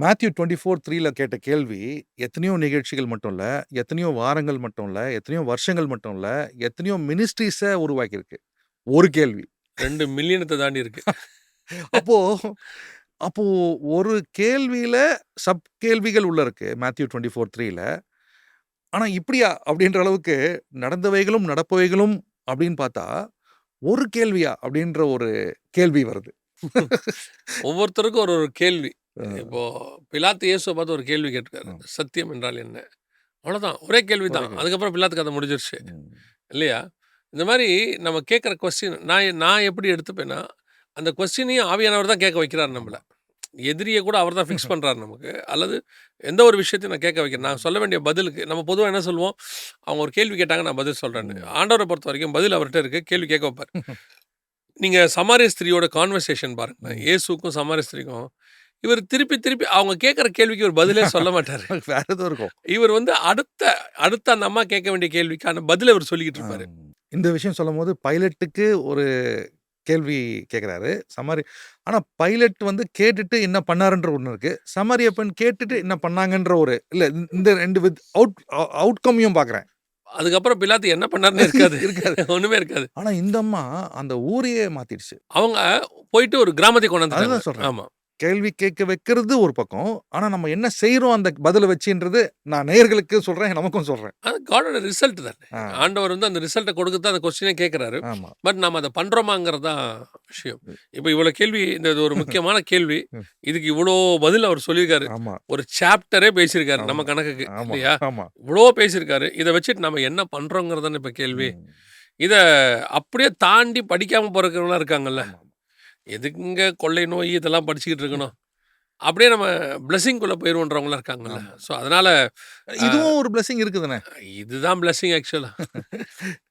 Matthew 24:3ல கேட்ட கேள்வி, எத்தனையோ நிகழ்ச்சிகள் மட்டும் இல்ல, எத்தனையோ வாரங்கள் மட்டும் இல்ல, எத்தனையோ வருஷங்கள் மட்டும் இல்ல, எத்தனையோ மினிஸ்ட்ரீஸ உருவாக்கியிருக்கு. ஒரு கேள்வி. 2 மில்லியனத்த தாண்டி இருக்கு. அப்போ அப்போ ஒரு கேள்வியில சப் கேள்விகள் உள்ள இருக்கு. மேத்யூ 24:3ல. ஆனா இப்படியா? அப்படின்ற அளவுக்கு நடந்தவைகளும், நடப்பவைகளும் அப்படின்னு பார்த்தா, ஒரு கேள்வியா? அப்படின்ற ஒரு கேள்வி வருது. ஒவ்வொருத்தருக்கும் ஒரு ஒரு கேள்வி. அ. இப்போ பிலாத்து இயேசுவ பார்த்து ஒரு கேள்வி கேட்டிருக்காரு. ம். சத்தியம் என்றால் என்ன? அவ்வளோதான். ஒரே கேள்வி ஒரே தான். கேள்வி. அதுக்கப்புறம் பிலாத்து கதை முடிஞ்சிருச்சு. ம். இல்லையா? இந்த மாரி நம்ம கேட்கிற கொஸ்டின் நான் எப்படி எடுத்துப்பேன்னா, அந்த கொஸ்டினையும் ஆவியானவர் தான் கேட்க வைக்கிறார் நம்மள. ஆமா. எதிரிய கூட அவர் தான் ஃபிக்ஸ் பண்றாரு நமக்கு. அல்லது எந்த ஒரு விஷயத்தையும் நான் கேட்க வைக்கிறேன். நான் சொல்ல வேண்டிய பதிலுக்கு நம்ம பொதுவா என்ன சொல்லுவோம்? அவங்க ஒரு கேள்வி கேட்டாங்க, நான் பதில் சொல்றேன்னு. ம். ஆண்டவர பொறுத்தவரைக்கும் பதில் அவர்ட்ட இருக்கு. கேள்வி கேட்க வைப்பார். நீங்க சமாரிய ஸ்திரியோட கான்வர்சேஷன் பாருங்களேன். ம். இயேசுவுக்கும் சமாரிய ஸ்திரிக்கும், இவர் திருப்பி திருப்பி அவங்க கேட்கிற கேள்விக்கு இவர் பதிலே சொல்ல மாட்டாரு. வேற ஏதோ இருக்கும். இவர் வந்து அடுத்த அடுத்த அந்த அம்மா கேட்க வேண்டிய கேள்விக்கான பதில இவர் சொல்லிக்கிட்டு இருப்பாரு. இந்த விஷயம் சொல்லும்போது பைலட்டுக்கு ஒரு கேள்வி கேட்குறாரு. ஆனா பைலட் வந்து கேட்டுட்டு என்ன பண்ணாருன்ற ஒண்ணு இருக்கு. சமாரிய பெண் கேட்டுட்டு என்ன பண்ணாங்கன்ற ஒரு இல்ல இந்த 2 அவுட்கமையும் பார்க்குறேன். அதுக்கப்புறம் பிலாத்து என்ன பண்ணாருன்னு இருக்காது. இருக்காது. ஒண்ணுமே இருக்காது. ஆனா இந்த அம்மா அந்த ஊரையே மாத்திடுச்சு. அவங்க போயிட்டு ஒரு கிராமத்துக்கு கொண்டாந்துட்டாங்க. அதுதான் சொல்றேன். ஆமா. கேள்வி கேட்க வைக்கிறது ஒரு பக்கம். ஆனா நம்ம என்ன செய்றோம் அந்த பதில வச்சுன்றது நான் நேயர்களுக்கு சொல்றேன், நமக்கும் சொல்றேன். அது காடோட ரிசல்ட் தானே. ஆ. ஆண்டவர் வந்து அந்த ரிசல்ட்ட கொடுக்க தான் அந்த கொஸ்டினே கேட்கிறாரு. ஆமா. பட் நாம அத பண்றோமாங்கிறது தான் விஷயம். இப்ப இவ்வளோ கேள்வி இது ஒரு முக்கியமான கேள்வி. ம். இதுக்கு இவ்வளோ பதில் அவர் சொல்லியிருக்காரு. ஆமா. ஒரு சாப்டரே பேசியிருக்காரு நம்ம ஆமா. கணக்குக்கு. ஆமா. இல்லையா? ஆமா. இவ்வளோ பேசியிருக்காரு. இத வச்சுட்டு நம்ம என்ன பண்றோங்கிறது தானே இப்ப கேள்வி. ம். இத அப்படியே தாண்டி படிக்காம போறவங்கலாம் இருக்காங்கல்ல. ஆமா. எதுக்குங்க கொள்ளை நோய் இதெல்லாம் படிச்சுக்கிட்டு இருக்கணும். அப்படியே நம்ம பிளெஸ்ஸிங்குள்ள போயிருவோன்றவங்கலாம் இருக்காங்கல்ல. ஆமா. ஸோ அதனால இதுவும் ஒரு பிளெஸ்ஸிங் இருக்குதானே. இதுதான் பிளெஸ்ஸிங் ஆக்சுவலா.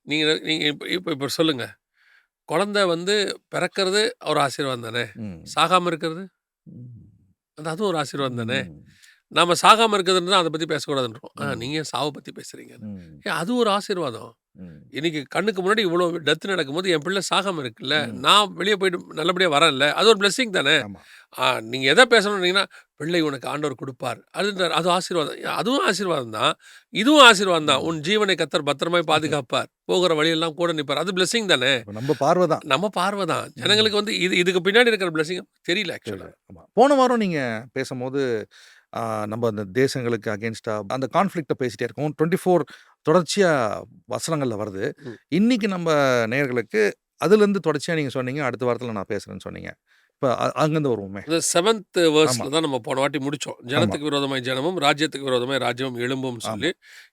நீங்க நீங்க இப்ப இப்ப இப்ப சொல்லுங்க. குழந்தை வந்து பிறக்கிறது ஒரு ஆசீர்வாதம் தானே. ம். சாகாம இருக்கிறது, ம். அதுவும் ஒரு ஆசீர்வாதம் தானே. ம். நாம சாகாம இருக்கிறதுன்னு அத பத்தி பேசக்கூடாதுன்றோம். ம். நீங்க ஏன் சாவ பத்தி பேசுறீங்கன்னு. ம். அது ஒரு ஆசீர்வாதம். ம். இன்னைக்கு கண்ணுக்கு முன்னாடி இவ்வளோ டெத் நடக்கும்போது என் பிள்ளை சாகாம இருக்குல்ல. ம். நான் வெளிய போயிட்டு நல்லபடியா வரேன்ல. அது ஒரு பிளெஸ்ஸிங் தானே. ஆமா. நீங்க எத பேசணும்னீங்கன்னா, பிள்ளை உனக்கு ஆண்டவர் குடுப்பார். அது ஆசீர்வாதம். அதுவும் ஆசீர்வாதம் தான். இதுவும் ஆசீர்வாதம் தான். ம். உன் ஜீவனை கர்த்தர் பத்திரமாய் பாதுகாப்பார். போகிற வழியெல்லாம் கூட நிப்பார். அது பிளெஸ்ஸிங் தானே. இப்ப நம்ம பார்வை தான். நம்ம பார்வை தான். ஜனங்களுக்கு வந்து இதுக்கு பின்னாடி இருக்கிற பிளெஸ்ஸிங் தெரியல ஆக்சுவலா. ஆமா. போன வாரம் நீங்க பேசம்போது, நம்ம அந்த தேசங்களுக்கு அகைன்ஸ்டா அந்த கான்ஃப்ளிக்ட்ட பேசிட்டே இருக்கோம். 24 தொடர்ச்சியா வசனங்கள்ல வருது. ம். இன்னைக்கு நம்ம நேயர்களுக்கு அதிலிருந்து தொடர்ச்சியா நீங்க சொன்னீங்க, அடுத்த வாரத்துல நான் பேசுறேன்னு சொன்னீங்க. இப்ப அங்கருந்து வருவோமே. இந்த 7த் ஆமா. வெர்ஸ்ல தான் நம்ம போன வாட்டி முடிச்சோம். ஆமா. ஜனத்துக்கு விரோதமாய் ஜனமும், ராஜ்யத்துக்கு விரோதமாய் ராஜ்யமும் எழும்பும்னு ஆமா. சொல்லி,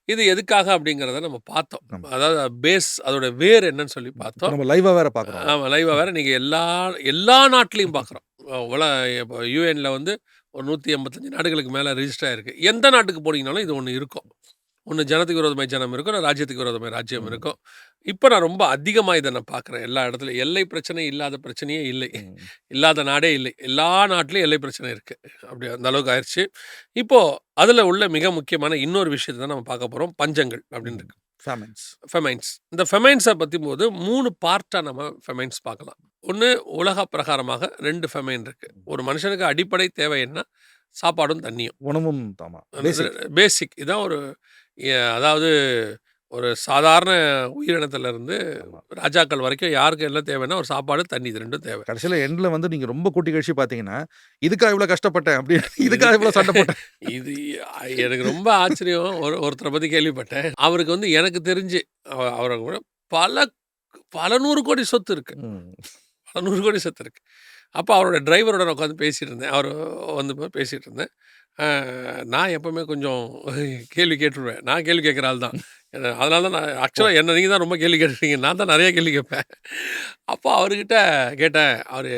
இது எதுக்காக அப்படிங்கிறத நம்ம பார்த்தோம். ஆமா. அதாவது பேஸ் அதோட வேர் என்னன்னு சொல்லி இப்ப பார்த்தோம். நம்ம லைவா வேற பார்க்குறோம். ஆமா. லைவா வேற நீங்க எல்லா நாட்டிலயும் பார்க்குறோம். இப்போ யுஎன்ல வந்து ஒரு 185 நாடுகளுக்கு மேல ரிஜிஸ்டர் ஆயிருக்கு. எந்த நாட்டுக்கு போனீங்கனாலும் இது ஒண்ணு இருக்கும். ஒண்ணு ஜனத்துக்கு விரோதமாய் ஜனம் இருக்கும். இல்ல ராஜ்யத்துக்கு விரோதமாய் ராஜ்யம் ம். இருக்கும். இப்ப நான் ரொம்ப அதிகமா இத நான் பார்க்குறேன். எல்லா இடத்துலயும். எல்லை பிரச்சனை இல்லாத பிரச்சனையே இல்லை. ம். இல்லாத நாடே இல்லை. எல்லா நாட்டிலயும் எல்லை பிரச்சனை இருக்கு. அப்படி அந்த அளவுக்கு ஆயிருச்சு. இப்போ அதுல உள்ள மிக முக்கியமான இன்னொரு விஷயத்த தான் நம்ம பார்க்க போறோம். பஞ்சங்கள் அப்படின்னு ம். இருக்கு. ஃபேமின்ஸ். ஃபெமைன்ஸ். இந்த ஃபெமைன்ஸ பத்திம்போது 3 பார்ட்டா நம்ம ஃபெமைன்ஸ் பார்க்கலாம். 1 உலக பிரகாரமாக 2 ஃபெமைன் இருக்கு. ஒரு மனுஷனுக்கு அடிப்படை தேவை என்ன? சாப்பாடும், தண்ணியும். உணவும் ஆமா. பேசிக். பேசிக். இதான் ஒரு அதாவது ஒரு சாதாரண உயிரினத்திலிருந்து ஆமா. ராஜாக்கள் வரைக்கும் யாருக்கு என்ன தேவைன்னா, ஒரு சாப்பாடு, தண்ணி இது 2ம் தேவை. கடைசியில எண்ட்ல வந்து நீங்க ரொம்ப கூட்டி கழிச்சு பார்த்தீங்கன்னா, இதுக்கா இவ்ளோ கஷ்டப்பட்டேன் அப்படின்னு இதுக்கா இவ்ளோ சண்டை போட்டேன். இது எனக்கு ரொம்ப ஆச்சரியம். ஒருத்தர பத்தி கேள்விப்பட்டேன். அவருக்கு வந்து எனக்கு தெரிஞ்சு அவருக்கு கூட பல பல 100 கோடி சொத்து இருக்கு. ம். பல 100 கோடி சொத்து இருக்கு. அப்போ அவரோட டிரைவரோட நான் உட்காந்து பேசிட்டு இருந்தேன். அவரு வந்து பேசிட்டு இருந்தேன். நான் எப்பவுமே கொஞ்சம் கேள்வி கேட்டுருவேன். நான் கேள்வி கேட்குற ஆள் தான். அதனால தான் நான் ஆக்சுவலா நீங்க தான் ரொம்ப கேள்வி கேட்டுருக்கீங்க. நான் தான் நெறைய கேள்வி கேட்பேன். அப்போ அவர்கிட்ட கேட்டேன். அவரு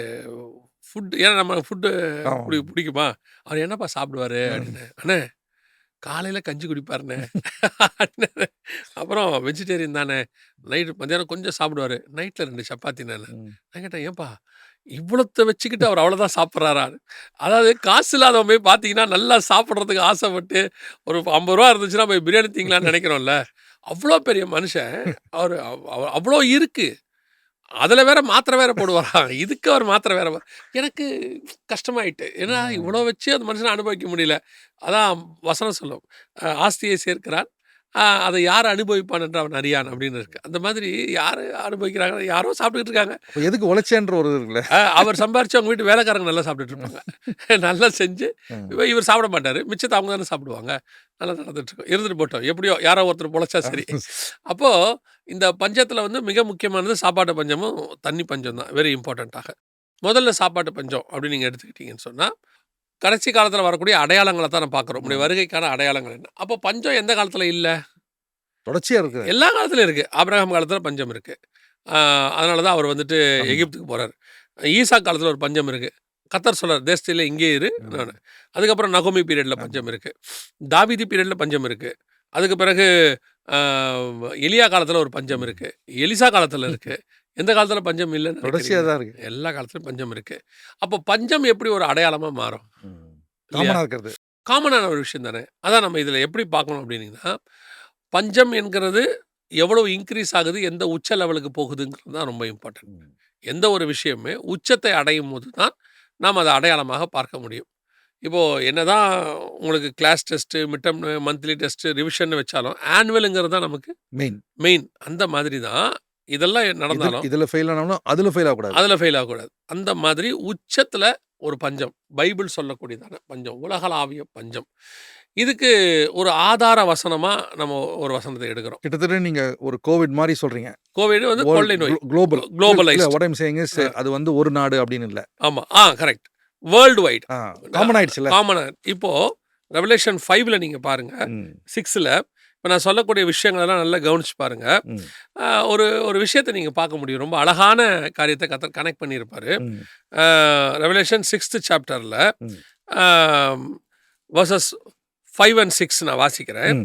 ஏன்னா நம்ம ஃபுட்டு ஆமா. பிடிக்குமா? அவரு என்னப்பா சாப்பிடுவாரு? அப்படின்னு. அண்ணே காலையில கஞ்சி குடிப்பாருண்ணே. அப்புறம் வெஜிடேரியன் தானே. மத்தியானம் கொஞ்சம் சாப்பிடுவாரு. நைட்ல 2 சப்பாத்திண்ணே. ம். நான் கேட்டேன், "ஏன்பா இவ்வளத்த வச்சுக்கிட்டு அவர் அவ்வளோதான் சாப்பிட்றாரான்னு?" அதாவது காசு இல்லாதவன் போய் பார்த்தீங்கன்னா, நல்லா சாப்பிட்றதுக்கு ஆசைப்பட்டு ஒரு ரூ. 50 இருந்துச்சுன்னா போய் பிரியாணி திங்கலான்னு நெனைக்கிறோம்ல. அவ்வளோ பெரிய மனுஷன். அவரு அவ்வளோ இருக்கு. அதில் வேற மாத்திரை வேற போடுவாராம். இதுக்கு அவர் மாத்திரை வேற எனக்கு கஷ்டமாயிட்டு. ஏன்னா இவ்வளோ வச்சு அந்த மனுஷனை அனுபவிக்க முடியல. அதான் வசனம் சொல்லும், ஆஸ்தியை சேர்க்கிறான், அதை யார் அனுபவிப்பான் என்று அவன் அறியான் அப்படின்னு இருக்கு. அந்த மாதிரி யார் அனுபவிக்கிறாங்க, யாரோ சாப்பிட்டுக்கிட்டு இருக்காங்க. அப்ப எதுக்கு உழைச்சேன்ற ஒரு இருக்குல்ல. அவர் சம்பாரிச்சு அவங்க வீட்டு வேலைக்காரங்க நல்லா சாப்பிட்டுட்டு இருப்பாங்க. நல்லா செஞ்சு இவர் சாப்பிட மாட்டார், மிச்சத்தை அவங்க தானே சாப்பிடுவாங்க. நல்லா நடந்துட்டு இருக்கோம், இருந்துட்டு போட்டோம், எப்படியோ யாரோ ஒருத்தர் பொழைச்சா சரி. அப்போது இந்த பஞ்சத்தில் வந்து மிக முக்கியமானது சாப்பாட்டு பஞ்சமும் தண்ணி பஞ்சம் தான், வெரி இம்பார்ட்டண்ட்டாக. முதல்ல சாப்பாட்டு பஞ்சம் அப்படின்னு நீங்கள் எடுத்துக்கிட்டீங்கன்னு சொன்னால், கடைசி காலத்தில் வரக்கூடிய அடையாளங்களை தான் நான் பார்க்குறோம். உங்களுடைய வருகைக்கான அடையாளங்கள் என்ன. அப்போ பஞ்சம் எந்த காலத்தில் இல்லை? தொடர்ச்சியாக இருக்குது. எல்லா காலத்துலையும் இருக்குது. ஆபிரகாம் காலத்தில் பஞ்சம் இருக்குது. அதனால தான் அவர் வந்துட்டு எகிப்துக்கு போகிறார். ஈசா காலத்தில் ஒரு பஞ்சம் இருக்குது. கத்தர் சொல்கிறார், தேசத்தில் இங்கே இரு நான். அதுக்கப்புறம் நகோமி பீரியடில் பஞ்சம் இருக்குது. தாவீது பீரியடில் பஞ்சம் இருக்குது. அதுக்கு பிறகு எலியா காலத்தில் ஒரு பஞ்சம் இருக்குது. எலிசா காலத்தில் இருக்குது. எந்த காலத்தில் பஞ்சம் இல்லைன்னு தொடர்ச்சியாக தான் இருக்குது. எல்லா காலத்துலையும் பஞ்சம் இருக்குது. அப்போ பஞ்சம் எப்படி ஒரு அடையாளமாக மாறும்? காமனாக இருக்கிறது, காமனான ஒரு விஷயம் தானே. அதான் நம்ம இதில் எப்படி பார்க்கணும் அப்படின்னீங்கன்னா, பஞ்சம் என்கிறது எவ்வளோ இன்க்ரீஸ் ஆகுது, எந்த உச்ச லெவலுக்கு போகுதுங்கிறது தான் ரொம்ப இம்பார்ட்டன்ட். எந்த ஒரு விஷயமே உச்சத்தை அடையும் போது தான் நாம் அதை அடையாளமாக பார்க்க முடியும். இப்போது என்ன தான் உங்களுக்கு class test, midterm, monthly test, revision வச்சாலும் ஆனுவலுங்கிறது தான் நமக்கு மெயின். அந்த மாதிரி தான் இதெல்லாம் நடந்தாலும் இதில் ஃபெயில் ஆனாலும் அதில் ஃபெயில் ஆகக்கூடாது, அதில் ஃபெயில் ஆகக்கூடாது. அந்த மாதிரி உச்சத்தில் ஒரு பஞ்சம், பைபிள் சொல்லக்கூடியதான பஞ்சம், உலகளாவிய பஞ்சம். இதுக்கு ஒரு ஆதார வசனமாக நம்ம ஒரு வசனத்தை எடுக்கிறோம். கிட்டத்தட்ட நீங்கள் ஒரு கோவிட் மாதிரி சொல்கிறீங்க. கோவிட் வந்து கொள்ளை நோய், globalise. what I'm saying is, அது வந்து ஒரு நாடு அப்படின்னு இல்லை. ஆமாம், கரெக்ட். வேர்ல்டு வைட் காமன் ஆயிடுச்சுல. காமன். இப்போது ரெவலேஷன் 5ல் நீங்கள் பாருங்கள், 6ல் இப்போ நான் சொல்லக்கூடிய விஷயங்களெல்லாம் நல்லா கவனிச்சு பாருங்கள். ஒரு விஷயத்தை நீங்கள் பார்க்க முடியும். ரொம்ப அழகான காரியத்தை கத்தர் கனெக்ட் பண்ணியிருப்பார். ரெவலேஷன் 6th சாப்டரில் வர்சஸ் 5 and 6 நான் வாசிக்கிறேன்.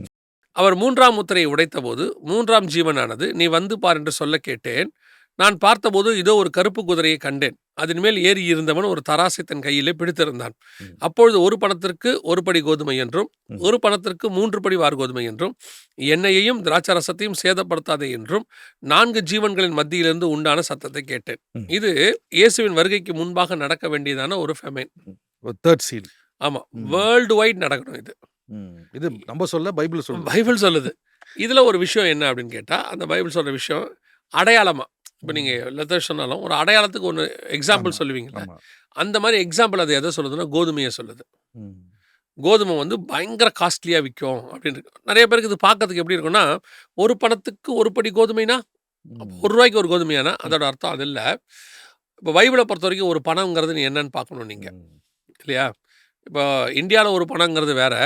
அவர் 3ஆம் முத்திரையை உடைத்தபோது 3ஆம் ஜீவனானது, நீ வந்து பார் என்று சொல்ல கேட்டேன். நான் பார்த்தபோது இதோ ஒரு கருப்பு குதிரையை கண்டேன். அதன் மேல் ஏறி இருந்தவன் ஒரு தராசை தன் கையிலே பிடித்திருந்தான். அப்பொழுது ஒரு பணத்திற்கு ஒரு படி கோதுமை என்றும், ஒரு பணத்திற்கு 3 படி வார்கோதுமை என்றும், எண்ணெயையும் திராட்சரசத்தையும் சேதப்படுத்தாதே என்றும் 4 ஜீவன்களின் மத்தியிலிருந்து உண்டான சத்தத்தை கேட்டேன். இது இயேசுவின் வருகைக்கு முன்பாக நடக்க வேண்டியதான ஒரு ஃபெமைன். Third seal. ஆமாம், வேர்ல்டு வைட் நடக்கணும் இது. இது நம்ம சொல்ல, பைபிள் சொல்லுது. பைபிள் சொல்லுது. இதில் ஒரு விஷயம் என்ன அப்படின்னு கேட்டால், அந்த பைபிள் சொல்கிற விஷயம் அடையாளமாக. இப்போ நீங்கள் லெத்தர் சொன்னாலும் ஒரு அடையாளத்துக்கு ஒன்று எக்ஸாம்பிள் சொல்லுவீங்களா, அந்த மாதிரி எக்ஸாம்பிள் அது எதை சொல்லுதுன்னா கோதுமையை சொல்லுது. கோதுமை வந்து பயங்கர காஸ்ட்லியாக விற்கும் அப்படின்னு இருக்கு. நிறைய பேருக்கு இது பார்க்கறதுக்கு எப்படி இருக்குன்னா, ஒரு பணத்துக்கு ஒரு படி கோதுமைனா, ₹1 ஒரு கோதுமையானா அதோட அர்த்தம் அது இல்லை. இப்போ பைபிளை பொறுத்த வரைக்கும் ஒரு பணங்கிறது நீ என்னன்னு பார்க்கணும் நீங்கள், இல்லையா? இப்போ இந்தியாவில் ஒரு பணங்கிறது வேற,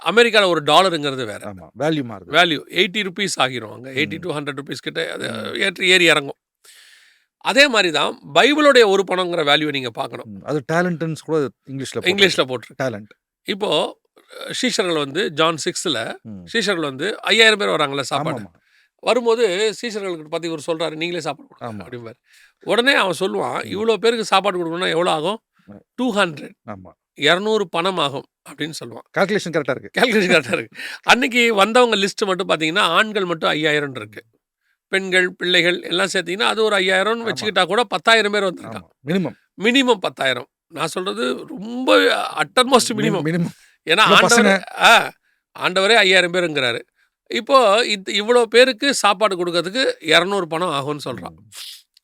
அமெரிக்காவில் ஒரு டாலருங்கிறது வேற. வேல்யூ 80 rupees ஆகிரும். அங்கே 80 to 100 rupees கிட்ட அது ஏறி இறங்கும். அதே மாதிரி தான் பைபிளுடைய ஒரு பணங்கிற வேல்யூவை நீங்கள் பார்க்கணும். அது டேலண்ட்ஸ் கூட இங்கிலீஷில் போட்டு டேலண்ட். இப்போது சீஷர்கள் வந்து ஜான் 6ல் சீஷர்கள் வந்து 5000 பேர் வராங்களே சாப்பாடு. வரும்போது சீஷர்களுக்கு பற்றி இவர் சொல்கிறாரு, நீங்களே சாப்பாடு கொடுங்க அப்படிம்பார். உடனே அவன் சொல்லுவான், இவ்வளோ பேருக்கு சாப்பாடு கொடுக்கணும்னா எவ்வளோ ஆகும்? 200, 200 பணம் ஆகும் அப்படின்னு சொல்லுவான். கால்குலேஷன் கரெக்டாக இருக்கு. அன்னைக்கு வந்தவங்க லிஸ்ட் மட்டும் பார்த்தீங்கன்னா, ஆண்கள் மட்டும் 5000 இருக்கு. பெண்கள், பிள்ளைகள் எல்லாம் சேர்த்தீங்கன்னா அது ஒரு 5000 வச்சுக்கிட்டா கூட 10,000 பேர் வந்திருக்கான். மினிமம் 10,000. நான் சொல்றது ரொம்ப அட்டர்மோஸ்ட் மினிமம். ஏன்னா ஆண்டவரே 5000 பேருங்கிறாரு. இப்போ இவ்வளோ பேருக்கு சாப்பாடு கொடுக்கறதுக்கு 200 பணம் ஆகும்னு சொல்கிறான்.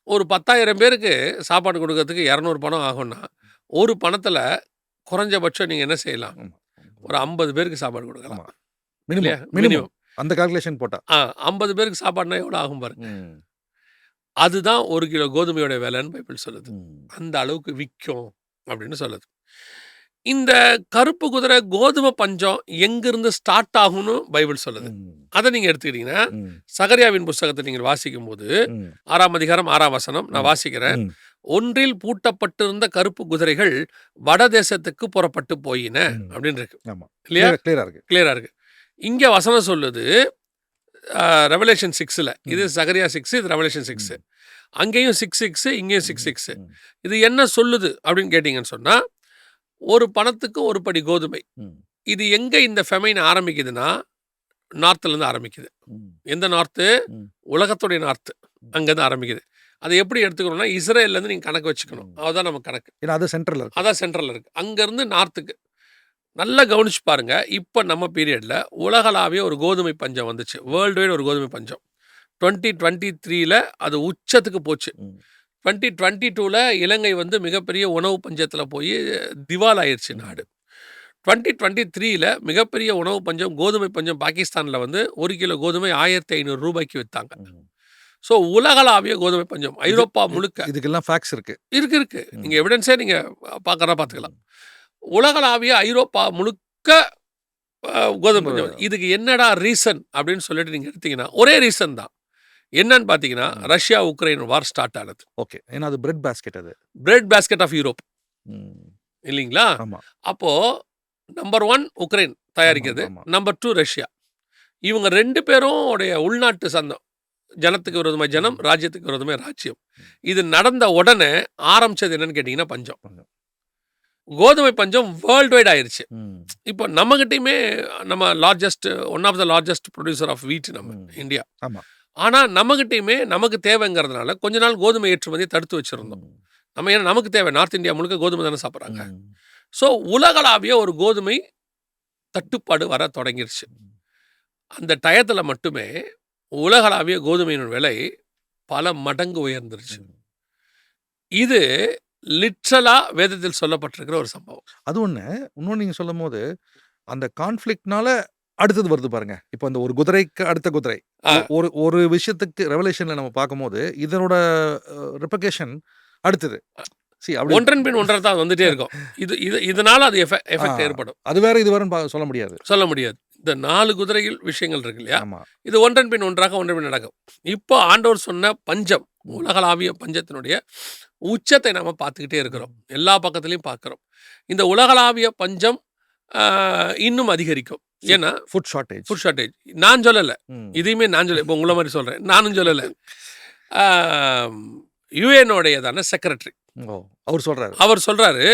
ஒரு 10,000 பேருக்கு சாப்பாடு கொடுக்கறதுக்கு 200 பணம் ஆகும்னா, ஒரு பணத்தில் குறைஞ்சபட்சம் நீங்கள் என்ன செய்யலாம்? ஒரு 50 பேருக்கு சாப்பாடு கொடுக்கலாம். மினிமம் அந்த கால்குலேஷன் போட்டா 50 பேருக்கு சாப்பாடுனா எவ்வளோ ஆகும் பாருங்க. அதுதான் 1 கிலோ கோதுமையோட விலைன்னு பைபிள் சொல்லுது. அந்த அளவுக்கு விற்கும் அப்படின்னு சொல்லுது. இந்த கருப்பு குதிரை கோதுமை பஞ்சம் எங்கிருந்து ஸ்டார்ட் ஆகும்னு பைபிள் சொல்லுது. அதை நீங்கள் எடுத்துக்கிட்டீங்கன்னா, சகரியாவின் புஸ்தகத்தை நீங்கள் வாசிக்கும் போது 6ஆம் அதிகாரம் 6ஆம் வசனம் நான் வாசிக்கிறேன். ஒன்றில் பூட்டப்பட்டிருந்த கருப்பு குதிரைகள் வடதேசத்துக்கு புறப்பட்டு போயின அப்படின்னு இருக்கு, இல்லையா? கிளியரா இருக்கு. இங்க வசனம் சொல்லுது ரெவலேஷன் 6ல், இது சகரியா 6, இது ரெவலேஷன் 6. அங்கேயும் 6:6, இங்கேயும் 6:6. இது என்ன சொல்லுது அப்படின்னு கேட்டீங்கன்னு சொன்னா, ஒரு பணத்துக்கு ஒரு படி கோதுமை. இது எங்க இந்த ஃபெமைன் ஆரம்பிக்குதுன்னா, நார்த்ல இருந்து ஆரம்பிக்குது. எந்த நார்த்து? உலகத்துடைய நார்த்து, அங்கேருந்து ஆரம்பிக்குது. அதை எப்படி எடுத்துக்கணும்னா, இஸ்ரேல்லேருந்து நீங்க கணக்கு வச்சுக்கணும். அதுதான் நம்ம கணக்கு. ஏன்னா அது சென்ட்ரல்ல இருக்கு. அதான் சென்ட்ரல்ல இருக்கு. அங்கேருந்து நார்த்துக்கு. நல்லா கவனிச்சு பாருங்க. இப்ப நம்ம பீரியட்ல உலகளாவிய ஒரு கோதுமை பஞ்சம் வந்துச்சு. வேர்ல்டு வைட் ஒரு கோதுமை பஞ்சம். 2023ல அது உச்சத்துக்கு போச்சு. 2022ல இலங்கை வந்து மிகப்பெரிய உணவு பஞ்சத்துல போய் திவால் ஆயிருச்சு நாடு. 2023ல மிகப்பெரிய உணவு பஞ்சம், கோதுமை பஞ்சம் பாகிஸ்தான்ல வந்து 1 கிலோ கோதுமை ₹1500 வித்தாங்க. ஸோ உலகளாவிய கோதுமை பஞ்சம். ஐரோப்பா முழுக்க. இதுக்கெல்லாம் ஃபேக்ட்ஸ் இருக்கு. இருக்கு. நீங்க எவிடன்ஸே நீங்க பார்த்துக்கலாம். உலகளாவிய ஐரோப்பா முழுக்க கோதுமை பஞ்சம். இதுக்கு என்னடா ரீசன் அப்படின்னு சொல்லிட்டு நீங்க எடுத்தீங்கன்னா, ஒரே ரீசன் தான். என்னன்னு பார்த்தீங்கன்னா, ரஷ்யா உக்ரைன் வார் ஸ்டார்ட் ஆனது. ஓகே. ஏன்னா அது பிரெட் பாஸ்கெட் அது. Bread basket of Europe. இல்லைங்களா? ஆமா. அப்போ நம்பர் 1 உக்ரைன் தயாரிக்கிறது. Number 2 Russia. இவங்க 2 பேரும் உடைய உள்நாட்டு சந்தம். ஜனத்துக்கு விரோதமாய் ஜனம், ராஜ்யத்துக்கு விரோதமாய் ராஜ்யம். இது நடந்த உடனே ஆரம்பிச்சது என்னன்னு கேட்டீங்கன்னா பஞ்சம். கோதுமை பஞ்சம் வேர்ல்டு வைட் ஆயிருச்சு. இப்போ நம்மகிட்டயுமே நம்ம one of the largest producer of wheat நம்ம இந்தியா. ஆனா நம்மகிட்டயுமே நமக்கு தேவைங்கிறதுனால கொஞ்ச நாள் கோதுமை ஏற்றுமதியை தடுத்து வச்சிருந்தோம். ஏன்னா நமக்கு தேவை, நார்த் இந்தியா முழுக்க கோதுமை தானே சாப்பிட்றாங்க. ஸோ உலகளாவிய ஒரு கோதுமை தட்டுப்பாடு வர தொடங்கிருச்சு. அந்த டயத்தில் மட்டுமே உலகளாவிய கோதுமையின் விலை பல மடங்கு உயர்ந்துருச்சு. இது லிட்ரலா வேதத்தில் சொல்லப்பட்டிருக்கிற ஒரு சம்பவம். அது இன்னொன்று நீங்க சொல்லும் போது அந்த கான்ஃப்ளிக்ட்னால அடுத்தது வருது பாருங்க. இப்போ அந்த ஒரு குதிரைக்கு அடுத்த குதிரை ஒரு விஷயத்துக்கு ரெவலேஷன்ல நம்ம பார்க்கும்போது இதனோட ரெப்ளிகேஷன் அடுத்தது ஒன்றன் பின் ஒன்றரை தான் வந்துட்டே இருக்கும். இதனால அது எஃபெக்ட் ஏற்படும். அது வேற இது வேற சொல்ல முடியாது. இந்த 4 குதிரைகள் விஷயங்கள் இருக்கு இல்லையா, இது ஒன்றன் பின் ஒன்றாக நடக்கும். இப்போ ஆண்டவர் சொன்ன பஞ்சம், உலகளாவிய பஞ்சத்தினுடைய உச்சத்தை நாம பார்த்துக்கிட்டே இருக்கிறோம். எல்லா பக்கத்துலையும் பார்க்கிறோம். இந்த உலகளாவிய பஞ்சம் இன்னும் அதிகரிக்கும். ஏன்னா ஃபுட் ஷார்ட்டேஜ் நான் சொல்லலை, இதையுமே நான் சொல்ல, இப்போ உங்களை மாதிரி சொல்றேன், நானும் சொல்லலை. யுஎன்னுடையதான செக்ரட்டரி அவர் சொல்றாரு,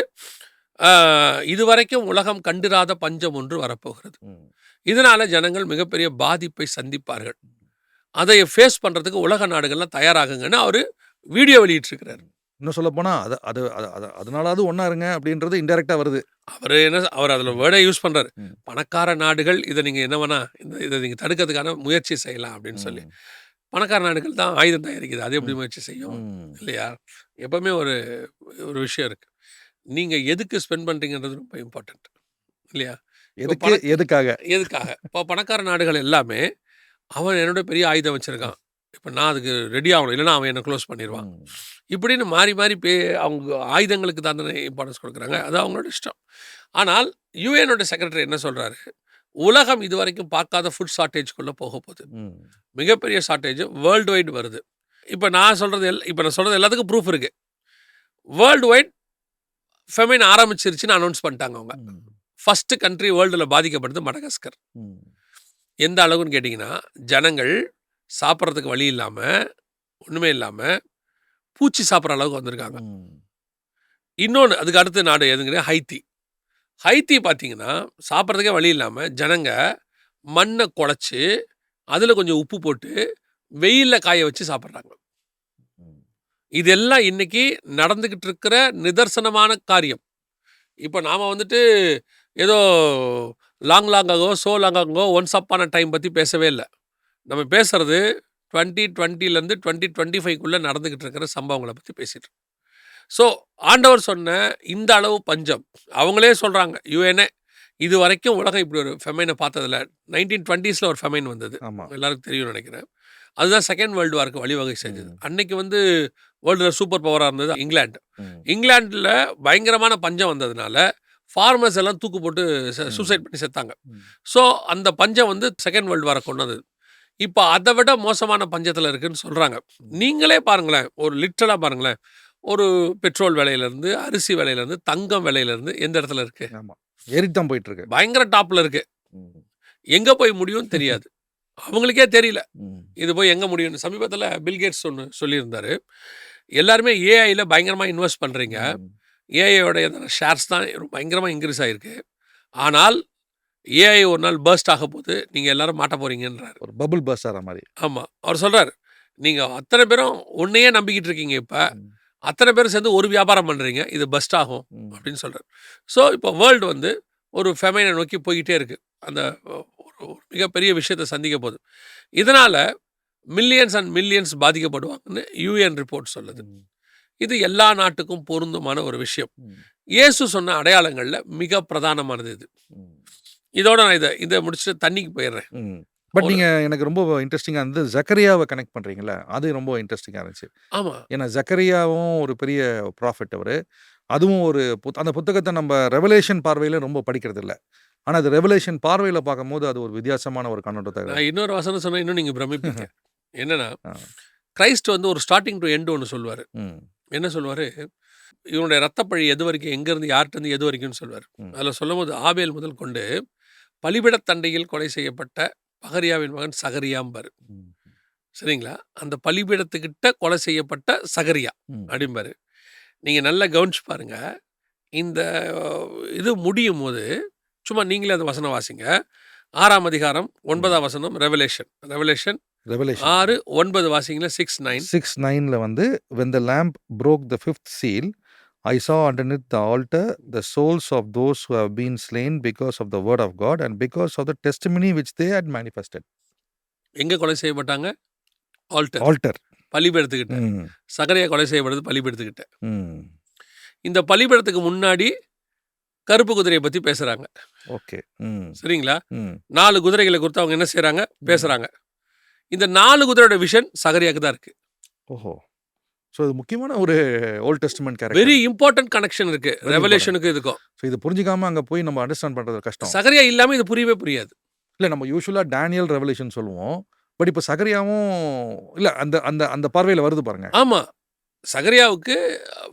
இதுவரைக்கும் உலகம் கண்டிராத பஞ்சம் ஒன்று வரப்போகிறது. இதனால ஜனங்கள் மிகப்பெரிய பாதிப்பை சந்திப்பார்கள். அதை ஃபேஸ் பண்றதுக்கு உலக நாடுகள்லாம் தயாராகுங்கன்னு அவரு வீடியோ வெளியிட்டிருக்கிறார். இன்னும் சொல்ல போனா அதனால அது ஒன்னா இருங்க அப்படின்றது இன்டெரக்டா வருது. அவர் அதுல வேர்டை யூஸ் பண்றாரு. பணக்கார நாடுகள் இதை நீங்க என்ன வேணா இதை நீங்க தடுக்கிறதுக்கான முயற்சி செய்யலாம் அப்படின்னு சொல்லி. பணக்கார நாடுகள் தான் ஆயுதம் தயாரிக்குது, அது எப்படி முயற்சி செய்யும் இல்லையா? எப்பவுமே ஒரு விஷயம் இருக்கு, நீங்க எதுக்கு ஸ்பெண்ட் பண்றீங்கன்றது ரொம்ப இம்பார்ட்டன்ட் இல்லையா? எதுக்காக இப்போ பணக்கார நாடுகள் எல்லாமே அவன் என்னோட பெரிய ஆயுதம் வச்சிருக்கான், இப்போ நான் அதுக்கு ரெடி ஆகணும், இல்லைன்னா அவன் என்ன க்ளோஸ் பண்ணிடுவான் இப்படின்னு மாறி அவங்க ஆயுதங்களுக்கு தான் இம்பார்ட்டன்ஸ் கொடுக்குறாங்க. அது அவங்களோட இஷ்டம். ஆனால் யுஎனோட செக்ரட்டரி என்ன சொல்றாரு, உலகம் இதுவரைக்கும் பார்க்காத ஃபுட் ஷார்ட்டேஜ்குள்ளே போக போகுது. மிகப்பெரிய ஷார்ட்டேஜ் வேர்ல்டு வைடு வருது. இப்போ நான் சொல்கிறது எல்லாத்துக்கும் ப்ரூஃப் இருக்குது. வேர்ல்டு வைட் ஃபெமைன் ஆரம்பிச்சிருச்சுன்னு அனௌன்ஸ் பண்ணிட்டாங்க அவங்க. ஃபஸ்ட்டு கண்ட்ரி வேர்ல்டில் பாதிக்கப்படுது மடகாஸ்கர். எந்த அளவுன்னு கேட்டிங்கன்னா, ஜனங்கள் சாப்பிட்றதுக்கு வழி இல்லாமல், ஒன்றுமே இல்லாமல் பூச்சி சாப்பிட்ற அளவுக்கு வந்திருக்காங்க. இன்னொன்று அதுக்கு அடுத்த நாடு எதுங்கிற ஹைத்தி பார்த்தீங்கன்னா, சாப்பிட்றதுக்கே வழி இல்லாமல் ஜனங்க மண்ணை குழச்சி அதில் கொஞ்சம் உப்பு போட்டு வெயிலில் காய வச்சு சாப்பிட்றாங்க. இதெல்லாம் இன்னைக்கு நடந்துக்கிட்டு இருக்கிற நிதர்சனமான காரியம். இப்போ நாம் வந்துட்டு ஏதோ லாங்காகோ ஒன்ஸ் அப்பான டைம் பற்றி பேசவே இல்லை. நம்ம பேசுகிறது 2020லேருந்து 2025க்குள்ளே நடந்துக்கிட்டு இருக்கிற சம்பவங்களை பற்றி பேசிட்டு. ஸோ ஆண்டவர் சொன்ன இந்த அளவு பஞ்சம், அவங்களே சொல்கிறாங்க யுஎன்ஏ, இது வரைக்கும் உலகம் இப்படி ஒரு ஃபெமைனை பார்த்ததில்ல. 1920s ஒரு ஃபெமைன் வந்தது, எல்லாருக்கும் தெரியும் நினைக்கிறேன். அதுதான் செகண்ட் வேர்ல்டு வாருக்கு வழிவகை செஞ்சது. அன்னைக்கு வந்து வேர்ல்டில் சூப்பர் பவராக இருந்தது இங்கிலாண்டில் பயங்கரமான பஞ்சம் வந்ததுனால ஃபார்மர்ஸ் எல்லாம் தூக்கு போட்டு சூசைட் பண்ணி செத்தாங்க. ஸோ அந்த பஞ்சம் வந்து செகண்ட் வேர்ல்டு வாரை கொண்டு வந்தது. இப்போ அதை விட மோசமான பஞ்சத்தில் இருக்குன்னு சொல்கிறாங்க. நீங்களே பாருங்களேன், ஒரு லிட்டரலாக பாருங்களேன், ஒரு பெட்ரோல் விலையிலேருந்து, அரிசி விலையிலேருந்து, தங்கம் விலையிலேருந்து எந்த இடத்துல இருக்கு? ஏறித்தான் போயிட்டு இருக்கு, பயங்கர டாப்பில் இருக்கு. எங்கே போய் முடியும்னு தெரியாது, அவங்களுக்கே தெரியல இது போய் எங்கே முடியும்னு. சமீபத்தில் பில்கேட்ஸ் ஒன்று சொல்லியிருந்தாரு, எல்லாருமே ஏஐயில் பயங்கரமாக இன்வெஸ்ட் பண்ணுறீங்க, ஏஐயோடைய ஷேர்ஸ் தான் பயங்கரமாக இன்க்ரீஸ் ஆகிருக்கு, ஆனால் ஏஐ ஒரு நாள் பர்ஸ்ட் ஆக போது நீங்கள் எல்லாரும் மாட்ட போகிறீங்கன்றார். ஒரு பபுள் பர்ஸ்ட் ஆகிற மாதிரி. ஆமாம், அவர் சொல்கிறார், நீங்க அத்தனை பேரும் உன்னையே நம்பிக்கிட்டு இருக்கீங்க இப்ப. ம். அத்தனை பேரும் சேர்ந்து ஒரு வியாபாரம் பண்றீங்க. இது பெஸ்ட் ஆகும் ம். அப்படின்னு சொல்றாரு. ஸோ இப்போ வேர்ல்டு வந்து ஒரு ஃபெமைனை நோக்கி போய்க்கிட்டே இருக்கு. அந்த ஒரு மிகப்பெரிய விஷயத்தை சந்திக்க போகுது. இதனால மில்லியன்ஸ் அண்ட் மில்லியன்ஸ் பாதிக்கப்படுவாங்கன்னு யுஎன் ரிப்போர்ட் சொல்லுது. ம். இது எல்லா நாட்டுக்கும் பொருந்துமான ஒரு விஷயம். ம். இயேசு சொன்ன அடையாளங்கள்ல மிக பிரதானமானது இது. ம். இதோட நான் இதை முடிச்சுட்டு தண்ணிக்கு போயிடுறேன். ம். பட் ஒரு நீங்க எனக்கு ரொம்ப இன்ட்ரெஸ்டிங்கா இருந்தது ஜக்கரியாவ கனெக்ட் பண்றீங்கல்ல, அது ரொம்ப இன்ட்ரெஸ்டிங்கா இருந்துச்சு. ஆமா. ஏன்னா ஜக்கரியாவும் ஒரு பெரிய ப்ராஃபெட் அவரு. அதுவும் ஒரு அந்த புத்தகத்த நம்ம ரெவலேஷன் பார்வையில ரொம்ப படிக்கிறது இல்ல. ஆனா அது ரெவலேஷன் பார்வையில பார்க்கும்போது அது ஒரு வித்தியாசமான ஒரு கண்ணோட்டத்த நான் இன்னொரு வசனம் சொன்னா இன்னும் நீங்க பிரமிப்பீங்க. என்னன்னா, ஆ. கிறிஸ்ட் வந்து ஒரு ஸ்டார்ட்டிங் டு எண்ட் ஒண்ணு சொல்லுவாரு. ம். என்ன சொல்லுவாரு? இவனுடைய ரத்தப்பழி எது வரைக்கும், எங்கேருந்து யார்ட்டருந்து எது வரைக்கும்னு சொல்லுவாரு. ம். அதுல சொல்லும்போது ஆபேல் முதல் கொண்டு பலிபீடத் தண்டையில் கொலை செய்யப்பட்ட பகரியாவின் மகன் சகரியாம்பாரு. ம். சரிங்களா? அந்த பலிபீடத்துக்கிட்ட கொலை செய்யப்பட்ட சகரியா ம். அப்படிம்பாரு. நீங்க நல்லா கவனிச்சு பாருங்க. இந்த இது முடியும்போது, சும்மா நீங்களே அந்த வசனம் வாசிங்க. 6ஆம் அதிகாரம் 9ஆம் வசனம் ரெவலேஷன். Revelation revelation 6, 9 வாசிங்களேன். 6, 9. 6:9ல வந்து when the lamb broke the fifth seal, I saw underneath the altar the souls of those who have been slain because of the word of God and because of the testimony which they had manifested. எங்க கொலை செய்யப்பட்டாங்க? Alter. Altar. பலிபீடத்துக்கிட்ட. ம். சகரியா கொலை செய்யப்படுறது பலிபீடத்துக்கிட்ட. ம். இந்த பலிபீடத்துக்கு முன்னாடி கருப்பு குதிரையை பத்தி பேசுறாங்க. ஓகே. ம். சரிங்களா? ம். 4 குதிரைகளை குறித்து அவங்க என்ன செய்றாங்க? பேசுறாங்க. இந்த 4 குதிரையோட விஷன் சகரியாக்கு தான் இருக்கு. ஓஹோ! ஸோ இது முக்கியமான ஒரு Old Testament character. Very important connection இருக்கு. Very ரெவலேஷனுக்கும் இதுக்கும். ஸோ இது புரிஞ்சுக்காம அங்க போய் நம்ம அண்டர்ஸ்டாண்ட் பண்றது கஷ்டம். சகரியா இல்லாம இது புரியவே புரியாது. இல்ல நம்ம யூசுவலா டேனியல் ரெவலேஷன் சொல்லுவோம். பட் இப்ப சகரியாவும் இல்ல அந்த அந்த அந்த பார்வையில வருது பாருங்க. ஆமா. சகரியாவுக்கு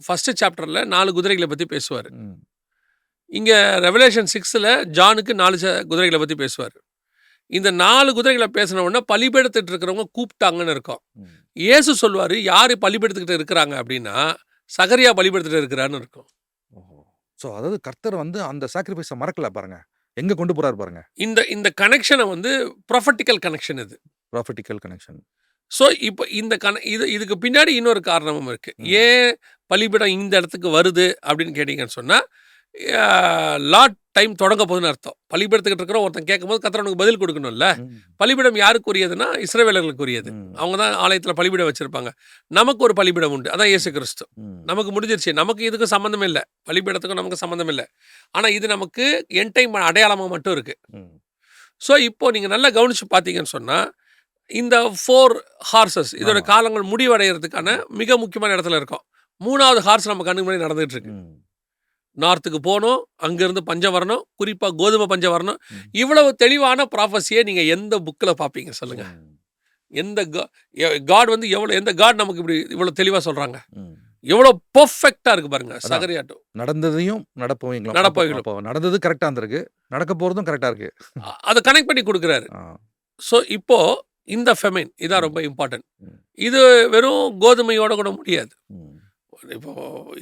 ஃபர்ஸ்ட் சாப்டர்ல 4 குதிரைகளை பத்தி பேசுவாரு. ம். இங்க ரெவலேஷன் 6ல ஜானுக்கு 4 குதிரைகளை பத்தி பேசுவாரு. இந்த 4 குதிரைகளை பேசின உடனே பலிபீடத்திட்டு இருக்கிறவங்க கூப்பிட்டாங்கன்னு இருக்கும். ம். இயேசு சொல்லுவாரு, யாரு பலிபீடத்துக்கிட்ட இருக்கிறாங்க அப்படின்னா, சகரியா பலிபீடத்திட்ட இருக்கிறான்னு இருக்கும். ஓஹோ! ஸோ அதாவது கர்த்தர் வந்து அந்த சாக்ரிஃபைஸ மறக்கல பாருங்க. எங்க கொண்டு போறாரு பாருங்க. இந்த கனெக்ஷனை வந்து ப்ரொஃபட்டிக்கல் கனெக்ஷன் இது. Prophetical connection. ஸோ இப்போ இந்த இதுக்கு பின்னாடி இன்னொரு காரணமும் இருக்கு. ஏன் பலிபீடம் இந்த இடத்துக்கு வருது அப்படின்னு கேட்டீங்கன்னு சொன்னா, லாட் டைம் தொடங்க போகுதுன்னு அர்த்தம். பலிபீடத்துக்கிட்ட இருக்கிற ஒருத்தன் கேட்கும்போது கர்த்தர் அவனுக்கு பதில் கொடுக்கணும்ல. ம். பலிபீடம் யாருக்குரியதுன்னா இஸ்ரவேலர்களுக்குரியது. ம். அவங்க தான் ஆலயத்தில் பலிபீடம் வச்சிருப்பாங்க. நமக்கு ஒரு பலிபீடம் உண்டு. அதான் இயேசு கிறிஸ்து. ம். நமக்கு முடிஞ்சிருச்சு. நமக்கு இதுக்கும் சம்மந்தம் இல்லை. பலிபீடத்துக்கும் நமக்கு சம்மந்தம் இல்லை. ஆனால் இது நமக்கு என் டைம் அடையாளமாக மட்டும் இருக்கு. ம். ஸோ இப்போ நீங்கள் நல்லா கவனிச்சு பார்த்தீங்கன்னு சொன்னால், இந்த 4 ஹார்சஸ் இதோட ஆமா. காலங்கள் முடிவடைகிறதுக்கான மிக முக்கியமான இடத்துல இருக்கும். 3வது ஹார்ஸ் நம்ம கண்ணுக்கு முன்னாடி நடந்துட்டு இருக்கு. ம். நார்த்துக்கு போகணும், அங்கேருந்து பஞ்சம் வரணும், குறிப்பாக கோதுமை பஞ்சம் வரணும். ம். இவ்வளவு தெளிவான ப்ராஃபஸியை நீங்கள் எந்த புக்கில் பார்ப்பீங்க சொல்லுங்க? ம். எந்த காட் வந்து எந்த காட் நமக்கு இப்படி இவ்வளோ தெளிவாக சொல்கிறாங்க? ம். எவ்வளோ பெர்ஃபெக்டாக இருக்கு பாருங்க. அதான். சகரியாட்டும் நடந்ததையும் நடப்பவைங்களும். நடப்பவைகளும். அப்போ நடந்தது கரெக்டா இருந்திருக்கு. நடக்க போறதும் கரெக்டா இருக்கு. அதை கனெக்ட் பண்ணி கொடுக்குறாரு. ஆ. ஸோ இப்போ இந்த ஃபெமைன் இதான் ரொம்ப இம்பார்ட்டன்ட். ம். இது வெறும் கோதுமையோட கூட முடியாது. ம். இப்போ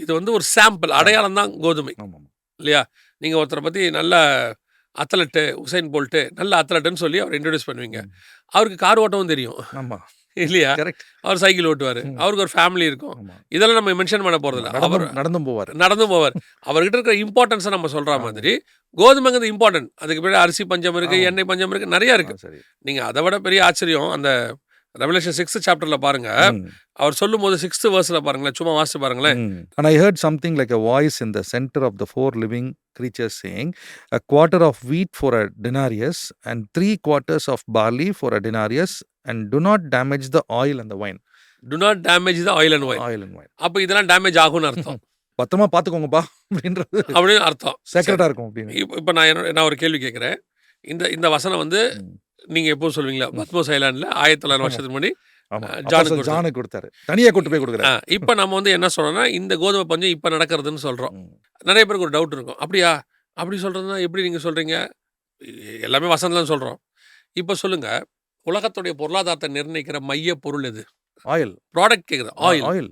இது வந்து ஒரு சாம்பிள் அடையாளம் தான் கோதுமை ஆமாம். இல்லையா? நீங்கள் ஒருத்தரை பற்றி நல்ல அத்லட்டு உசைன் போல்ட்டு நல்ல அத்லட்டுன்னு சொல்லி அவர் இன்ட்ரடியூஸ் பண்ணுவீங்க. ம். அவருக்கு கார் ஓட்டவும் தெரியும் ஆமா. இல்லையா? கரெக்ட். அவர் சைக்கிள் ஓட்டுவார். ம். அவருக்கு ஒரு ஃபேமிலி இருக்கும். ஆமா. இதெல்லாம் நம்ம மென்ஷன் பண்ண போகிறதில்ல. அவர் நடந்தும் போவாரு. நடந்தும் போவார். அவர்கிட்ட இருக்கிற இம்பார்ட்டன்ஸை நம்ம சொல்கிற ஆமா. மாதிரி கோதுமைங்கிறது இம்பார்ட்டன்ட். அதுக்கு பின்னாடி அரிசி பஞ்சம் இருக்குது, ஆமா. எண்ணெய் பஞ்சம் இருக்குது, நிறையா இருக்குது. ஆ, சரி. நீங்கள் அதை விட பெரிய ஆச்சரியம் அந்த ரெவலேஷன் 6th சாப்டர்ல பாருங்க. ம். அவர் சொல்லும்போது 6th verseல பாருங்களேன். சும்மா வாசிச்சு பாருங்களேன். ம். And I heard something like a voice in the center of the 4 living creatures saying, a quarter of wheat for a denarius and 3 quarters of barley for a denarius, and do not damage the oil and the wine. To not damage the oil and wine. Oil and wine. அப்போ இதெல்லாம் damage ஆகும்னு அர்த்தம். பத்திரமா பாத்துக்கோங்கப்பா அப்படின்றது அப்படின்னு அர்த்தம். சேக்ரெட்டா இருக்கும் அப்படின்னு. இப்போ நான் ஒரு கேள்வி கேட்குறேன். இந்த வசனம் வந்து ம். நீங்க எப்போ சொல்வீங்களா? பத்மோஸ் ஐலாண்டில் 1900 வருஷத்துக்கு முன்னாடி ஆமா. ஜானுக்கு அப்போஸ்தலன் ஜானுக்கு கொடுத்தாரு. தனியா கூட்டு போய் கொடுக்குறாரு. இப்போ நம்ம வந்து என்ன சொல்றோம்னா, இந்த கோதுமை பஞ்சம் இப்போ நடக்கிறதுன்னு சொல்றோம். ம். நிறைய பேருக்கு ஒரு டவுட் இருக்கும். அப்படியா? அப்படி சொல்றதுன்னா எப்படி நீங்க சொல்றீங்க? எல்லாமே வசனம்லாம் சொல்றோம். இப்போ சொல்லுங்க, உலகத்துடைய பொருளாதாரத்தை நிர்ணயிக்கிற மைய பொருள் எது? ஆயில். ப்ராடக்ட் கேட்குது. ஆயில். ஆயில்.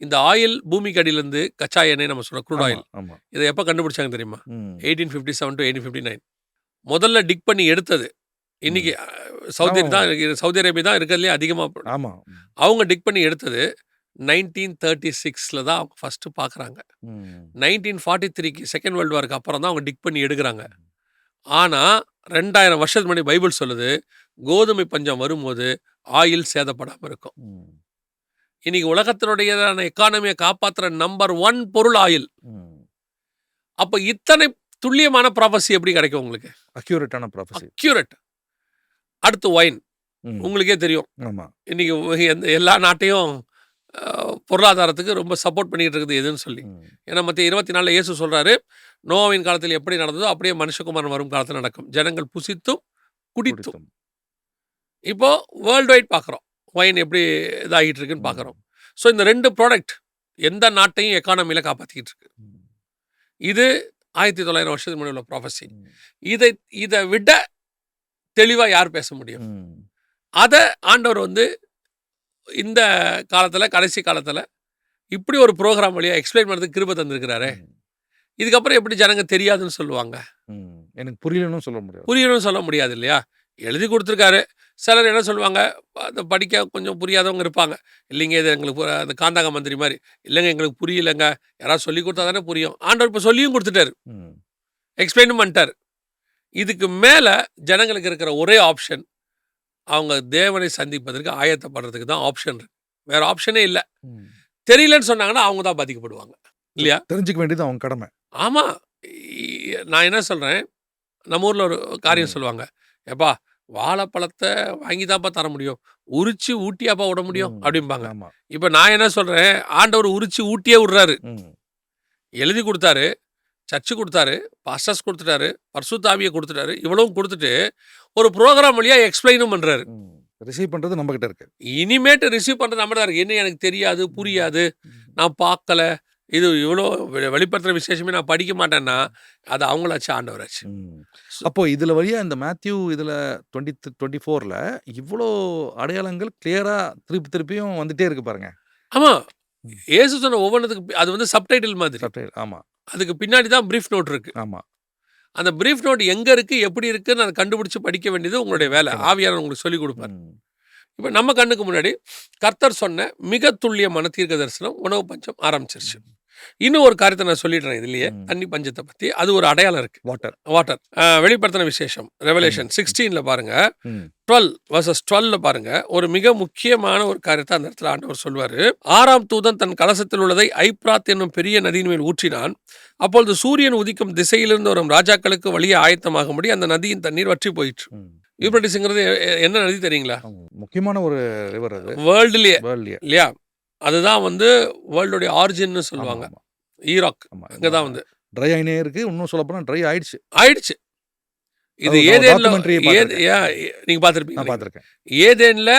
இந்த ஆயில் பூமிக்கு அடியிலேருந்து கச்சா எண்ணெய் நம்ம சொல்றோம், க்ரூட் ஆயில். ஆமா. இதை எப்போ கண்டுபிடிச்சாங்க தெரியுமா? ம். 1857 to 1859. முதல்ல டிக் பண்ணி எடுத்தது இன்னைக்கு சவுதி ஆமா. தான் இருக்கு, சவுதி அரேபியா தான் இருக்கிறதுலே அதிகமாக ஆமா. அவங்க டிக் பண்ணி எடுத்தது 1936 தான் அவங்க ஃபர்ஸ்ட் பார்க்குறாங்க. 1943க்கு செகண்ட் வேர்ல்டு வாருக்கு அப்புறம் தான் அவங்க டிக் பண்ணி எடுக்கிறாங்க. ஆனால் 2000 வருஷத்துக்கு முன்னாடி பைபிள் சொல்லுது, கோதுமை பஞ்சம் வரும்போது ஆயில் சேதப்படாமல் இருக்கும். இன்னைக்கு உலகத்தினுடைய எக்கானமியை காப்பாற்றுற நம்பர் 1 பொருள் ஆயில். அப்போ இத்தனை துல்லியமான ப்ராபசி எப்படி கிடைக்கும் உங்களுக்கு? அக்யூரேட்டான ப்ராபசி. அக்யூரேட். அடுத்து ஒயின். உங்களுக்கே தெரியும், ஆமா. இன்னைக்கு எல்லா நாட்டையும் பொருளாதாரத்துக்கு ரொம்ப சப்போர்ட் பண்ணிட்டு இருக்குது எதுன்னு சொல்லி. ஏன்னா மத்திய 24 இயேசு சொல்றாரு, நோவின் காலத்தில் எப்படி நடந்ததோ அப்படியே மனுஷகுமாரன் வரும் காலத்தில் நடக்கும். ஜனங்கள் புசித்தும் குடித்தும். இப்போ வேர்ல்டு வைட் பார்க்குறோம், ஒயின் எப்படி இதாகிட்டு இருக்குன்னு பார்க்குறோம். ஸோ இந்த 2 ப்ராடக்ட் எந்த நாட்டையும் எக்கானமியில் காப்பாற்றிக்கிட்டு இருக்கு. இது 1900 வருஷத்துக்கு முன்னாடி உள்ள ப்ராஃபஸி. இதை விட தெளிவாக யார் பேச முடியும்? அதை ஆண்டவர் இந்த காலத்தில், கடைசி காலத்தில் இப்படி ஒரு ப்ரோக்ராம் வழியாக எக்ஸ்பிளைன் பண்ணுறதுக்கு கிருபை தந்திருக்கிறாரு. இதுக்கப்புறம் எப்படி ஜனங்க தெரியாதுன்னு சொல்லுவாங்க? எனக்கு புரியலன்னு சொல்ல முடியாது. புரியணும்னு சொல்ல முடியாது இல்லையா? எழுதி கொடுத்துருக்காரு. சிலர் என்ன சொல்லுவாங்க, அதை படிக்க கொஞ்சம் புரியாதவங்க இருப்பாங்க. இல்லைங்க, இது எங்களுக்கு அந்த காந்தாங்க மந்திரி மாதிரி, இல்லைங்க எங்களுக்கு புரியலைங்க, யாராவது சொல்லி கொடுத்தா தானே புரியும். ஆண்டவர் இப்போ சொல்லியும் கொடுத்துட்டாரு, எக்ஸ்பிளைனும் பண்ணிட்டார். இதுக்கு மேலே ஜனங்களுக்கு இருக்கிற ஒரே ஆப்ஷன், அவங்க தேவனை சந்திப்பதற்கு ஆயத்தப்படுறதுக்கு தான் ஆப்ஷன் இருக்கு. வேற ஆப்ஷனே இல்லை. தெரியலன்னு சொன்னாங்கன்னா அவங்க தான் பாதிக்கப்படுவாங்க இல்லையா? தெரிஞ்சுக்க வேண்டியது அவங்க கடமை. ஆமாம். நான் என்ன சொல்கிறேன், நம்ம ஊரில் ஒரு காரியம் சொல்லுவாங்க, ஏப்பா வாழைப்பழத்தை வாங்கி தான்ப்பா தர முடியும், உரிச்சு ஊட்டியாப்பா விட முடியும் அப்படிம்பாங்க. இப்போ நான் என்ன சொல்கிறேன், ஆண்டவர் உரிச்சு ஊட்டியே விடுறாரு. எழுதி கொடுத்தாரு, சர்ச்சு கொடுத்தாரு, பாஸ்டர்ஸ் கொடுத்துட்டாரு, பரிசுத்த ஆவியை கொடுத்துட்டாரு, இவ்வளவும் கொடுத்துட்டு ஒரு ப்ரோக்ராம் வழியாக எக்ஸ்பிளைனும் பண்ணுறாரு. ரிசீவ் பண்ணுறது நம்ம கிட்ட இருக்கு. இனிமேட்டு ரிசீவ் பண்ணுறது நம்ம தான் இருக்கு. என்ன எனக்கு தெரியாது, புரியாது, நான் பார்க்கல, இது இவ்வளோ வெளிப்படுத்துகிற விசேஷமே நான் படிக்க மாட்டேன்னா அது அவங்களாச்சு, ஆண்டவராச்சு. அப்போ இதில் வழியாக இந்த மேத்யூ இதில் 24ல் இவ்வளோ அடையாளங்கள் கிளியராக திருப்பியும் வந்துட்டே இருக்கு பாருங்க. ஆமாம். ஏசு சொன்ன ஒவ்வொன்றுத்துக்கு அது சப்டைட்டில் மாதிரி. ஆமாம். அதுக்கு பின்னாடி தான் பிரீஃப் நோட் இருக்கு. ஆமாம். அந்த பிரீஃப் நோட் எங்கே இருக்குது, எப்படி இருக்குன்னு அதை கண்டுபிடிச்சி படிக்க வேண்டியது உங்களுடைய வேலை. ஆவியானவர் உங்களுக்கு சொல்லிக் கொடுப்பார். இப்போ நம்ம கண்ணுக்கு முன்னாடி கர்த்தர் சொன்ன மிக துல்லியமான தீர்க்க தரிசனம், உணவு பஞ்சம் ஆரம்பிச்சிருச்சு. இன்னும் ஒரு காரியத்தை நான் சொல்லிடுறேன் இதுலயே, தண்ணி பஞ்சத்தை பற்றி. அது ஒரு அடையாளம் இருக்கு, வாட்டர். வெளிப்படுத்தின விசேஷம் ரெவலேஷன் 16ல பாருங்க, 12 பாருங்க, ஒரு மிக முக்கியமான ஒரு காரியத்தை அந்த இடத்துல ஆண்டவர் சொல்வாரு. 6ஆம் தூதன் தன் கலசத்தில் உள்ளதை ஐப்ராத் என்னும் பெரிய நதியின் மேல் ஊற்றினான். அப்பொழுது சூரியன் உதிக்கும் திசையிலிருந்து வரும் ராஜாக்களுக்கு வழியை ஆயத்தமாகும்படி அந்த நதியின் தண்ணீர் வற்றி போயிற்று. யூப்ரட்டிஸ்ங்கிறது என்ன நதி தெரியுங்களா? முக்கியமான ஒரு ரிவர், அது வேர்ல்டுலயே இல்லையா? அதுதான் வேர்ல்டுடைய ஆரிஜின்னு சொல்லுவாங்க. ஈராக் அங்கதான் ட்ரை ஆயினே இருக்கு. இன்னும் சொல்ல போனா ட்ரை ஆயிடுச்சு. இது ஏதேன்ல நீங்க பார்த்திருப்பீங்க. ஏதேன்ல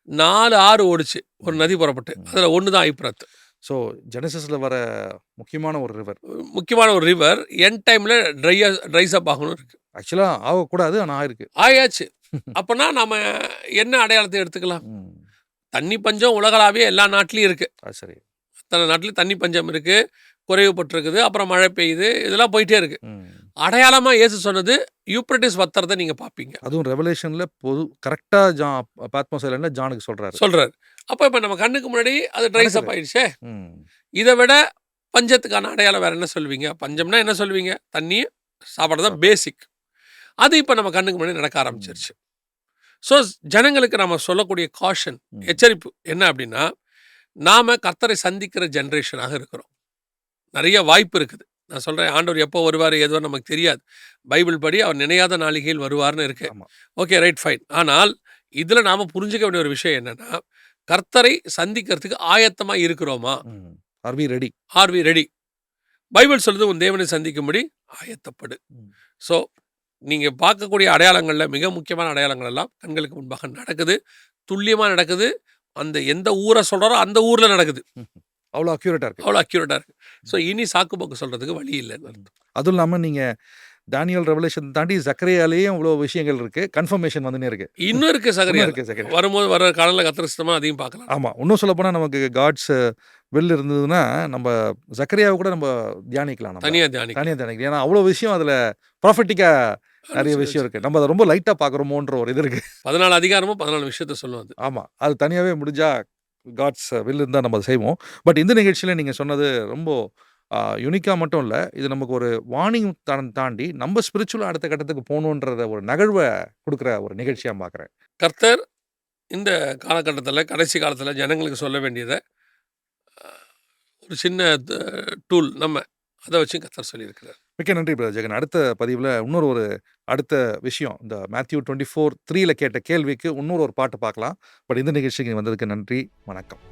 4 ஆறு ஓடுச்சு, ஒரு நதி புறப்பட்டு, அதுல ஒண்ணுதான் ஐப்ராத். ஸோ ஜெனசிஸ்ல வர முக்கியமான ஒரு ரிவர் என் டைம்ல ட்ரைஸ் அப் ஆகணும் இருக்கு. ஆக்சுவலா ஆகக்கூடாது, ஆனால் ஆயாச்சு. அப்பனா நம்ம என்ன அடையாளத்தை எடுத்துக்கலாம்? தண்ணி பஞ்சம் உலகளாவே எல்லா நாட்டிலையும் இருக்கு. சரி, அத்தனை நாட்டிலையும் தண்ணி பஞ்சம் இருக்கு, குறைவுபட்டிருக்குது, அப்புறம் மழை பெய்யுது, இதெல்லாம் போயிட்டே இருக்கு. அடையாளமா இயேசு சொன்னது யூப்ரட்டிஸ் வத்திரத்தை நீங்க பாப்பீங்க. அதுவும் ரெவலேஷன்ல கரெக்டா பாத்மோஸ் ஐலண்ட்ல ஜானுக்கு சொல்றாரு. அப்போ இப்போ நம்ம கண்ணுக்கு முன்னாடி அது ட்ரைஸ் அப் ஆயிடுச்சே. இதை விட பஞ்சத்துக்கான அடையாளம் வேற என்ன சொல்லுவீங்க? பஞ்சம்னா என்ன சொல்லுவீங்க? தண்ணி சாப்பாடு தான் பேசிக். அது இப்போ நம்ம கண்ணுக்கு முன்னாடி நடக்க ஆரம்பிச்சிருச்சு. ஸோ ஜனங்களுக்கு நம்ம சொல்லக்கூடிய காஷன், எச்சரிப்பு என்ன அப்படின்னா, நாம் கர்த்தரை சந்திக்கிற ஜென்ரேஷனாக இருக்கிறோம். நிறைய வாய்ப்பு இருக்குது. நான் சொல்கிறேன், ஆண்டவர் எப்போ வருவார் எதுவும் நமக்கு தெரியாது. பைபிள் படி அவர் நினையாத நாளிகையில் வருவார்னு இருக்கு. Okay, right, fine. ஆனால் இதில் நாம் புரிஞ்சுக்க வேண்டிய ஒரு விஷயம் என்னென்னா, கர்த்தரை சந்திக்கிறதுக்கு ஆயத்தமாக இருக்கிறோமா? R we ready? பைபிள் சொல்லுது, உன் தேவனை சந்திக்கும்படி ஆயத்தப்படு. ஸோ நீங்கள் பார்க்கக்கூடிய அடையாளங்களில் மிக முக்கியமான அடையாளங்கள் எல்லாம் கண்களுக்கு முன்பாக நடக்குது, துல்லியமாக நடக்குது. அந்த எந்த ஊரை சொல்கிறாரோ அந்த ஊரில் நடக்குது. அவ்வளோ அக்யூரேட்டாக இருக்கு. ஸோ இனி சாக்குப்போக்கு சொல்கிறதுக்கு வழி இல்லைன்னு அர்த்தம். அதுவும் இல்லாமல் நீங்கள் தானியல் ரெவலேஷன் தாண்டி சக்கரையாலேயும் இவ்வளோ விஷயங்கள் இருக்கு, கன்ஃபர்மேஷன் வந்துனே இருக்கு. இன்னும் இருக்கு சக்கரையா வரும்போது வர காலையில் கத்திரஸ்தமாக அதையும் பார்க்கலாம். ஆமாம், இன்னும் சொல்ல போனால் நமக்கு காட்ஸ் வில் இருந்ததுன்னா நம்ம சக்கரையாவை கூட நம்ம தியானிக்கலாம், தனியாக தியானிக்கலாம். ஏன்னா அவ்வளோ விஷயம் அதில் ப்ராஃபட்டிக்காக நெறைய விஷயம் இருக்கு. நம்ம அத ரொம்ப லைட்டா பார்க்குறோமோன்ற ஒரு இது இருக்கு. 14 அதிகாரமும் 14 விஷயத்த சொல்லும் அது. ஆமா. அது தனியாவே முடிஞ்சா காட்ஸ் வில் இருந்தா நம்ம அத செய்வோம். பட் இந்த நிகழ்ச்சியில நீங்க சொன்னது ரொம்ப யுனிக்கா மட்டும் இல்ல. இது நமக்கு ஒரு வார்னிங் தாண்டி நம்ம ஸ்பிரிச்சுவலா அடுத்த கட்டத்துக்கு போணுன்றத ஒரு நகர்வ குடுக்குற ஒரு நிகழ்ச்சியா பார்க்குறேன். கர்த்தர் இந்த காலகட்டத்தில, கடைசி காலத்தில ஜனங்களுக்கு சொல்ல வேண்டியத ஒரு சின்ன டூல் நம்ம அத வச்சு கர்த்தர் சொல்லியிருக்கிறார். மிக்க நன்றி பிரதர் ஜெகன். அடுத்த பதிவுல ஒரு அடுத்த விஷயம். இந்த மேத்யூ 24:3ல கேட்ட கேள்விக்கு இன்னொரு ஒரு பாட்டு பார்க்கலாம். பட் இந்த நிகழ்ச்சிக்கு வந்ததுக்கு நன்றி. வணக்கம்.